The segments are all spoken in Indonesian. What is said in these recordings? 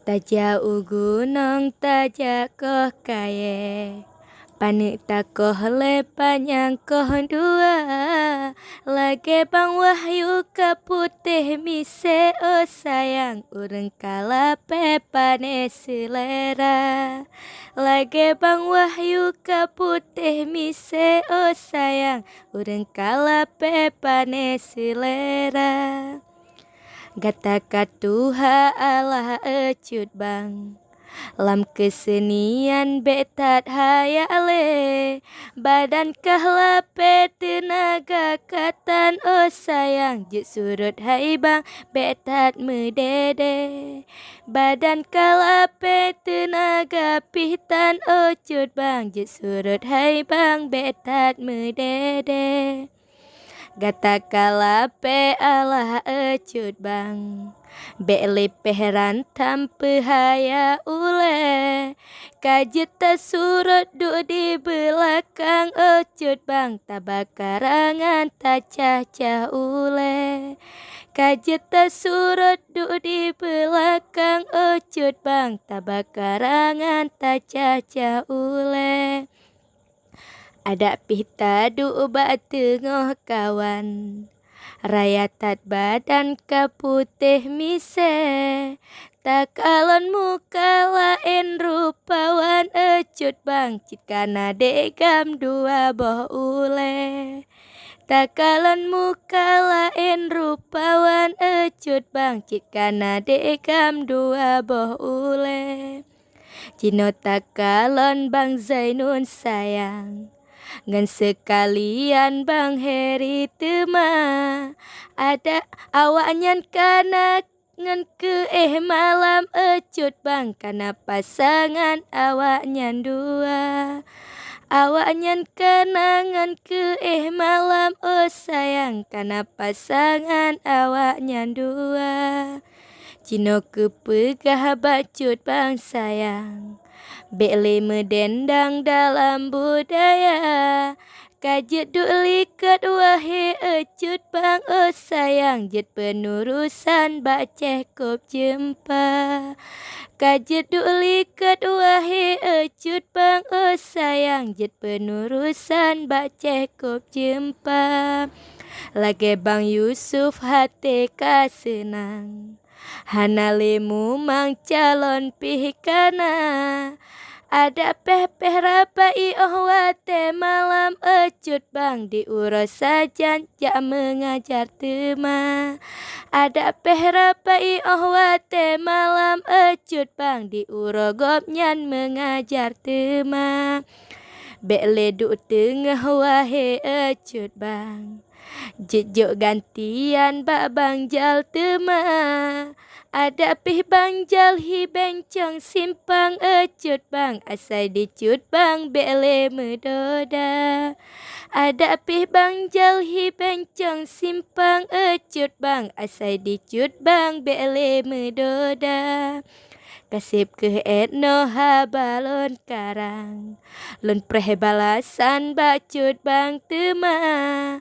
Tak jauh gunung, tak jauh kaye. Panik takoh le panjang koh dua. Lage bang wahyu ka putih mise oh sayang. Urang kala pane selera. Lage bang wahyu ka putih mise oh sayang. Urang kala pane selera. Gata katuha Allah ecut bang. Lam kesenian betat hayale. Badan kahlape tenaga katan oh sayang. Juk surut hai bang betat medede. Badan kahlape tenaga pitan oh cut bang. Juk surut hai bang betat medede. Gata kalape Allah ecut bang. Bele peheran tanpa haya ule. Kajita surut duk di belakang ecut bang. Tabakarangan tak cah-cah ule. Kajita surut duk di belakang ecut bang. Tabakarangan tak cah-cah ule. Ada pita du ubat tengah kawan. Raya tat badan ka putih mise. Tak alon muka lain rupawan ecut bang. Cikana degam dua boh ule. Tak alon muka lain rupawan ecut bang. Cikana degam dua boh ule. Cino tak alon bang Zainun sayang. Ngan sekalian bang Heri tema. Ada awaknyan kana ngan ke malam ecut bang. Kana pasangan awaknyan dua. Awaknyan kana ngan ke malam oh sayang. Kana pasangan awaknyan dua. Cino kepegah bacut bang sayang. Bele medendang dalam budaya. Kajet duk likat wahai ecut bang oh sayang. Jet penurusan bak cekop jempa. Kajet duk likat wahai ecut bang oh sayang. Jet penurusan bak cekop jempa. Lage bang Yusuf hati ka senang. Hanalemu mang calon pihkana. Ada peh rapai oh wate malam ecut bang. Diurus sajan jak mengajar tema. Ada peh rapai oh wate malam ecut bang. Diurus gopnyan mengajar tema. Bele duk tengah wahai ecut bang. Jejuk gantian bak bang jal tema. Ada pih bang jal hi bencong simpang ecut bang. Asai dicut bang bele medoda. Ada pih bang jal hi bencong simpang ecut bang. Asai dicut bang bele medoda. Kasip ke etno habalon karang. Lon preh balasan bacut bang tema.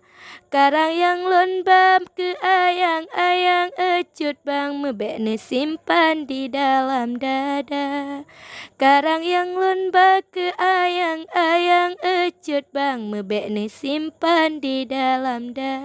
Karang yang lon bam ke ayang-ayang ecut bang. Mebekne simpan di dalam dada. Karang yang lon bam ke ayang-ayang ecut bang. Mebekne simpan di dalam dada.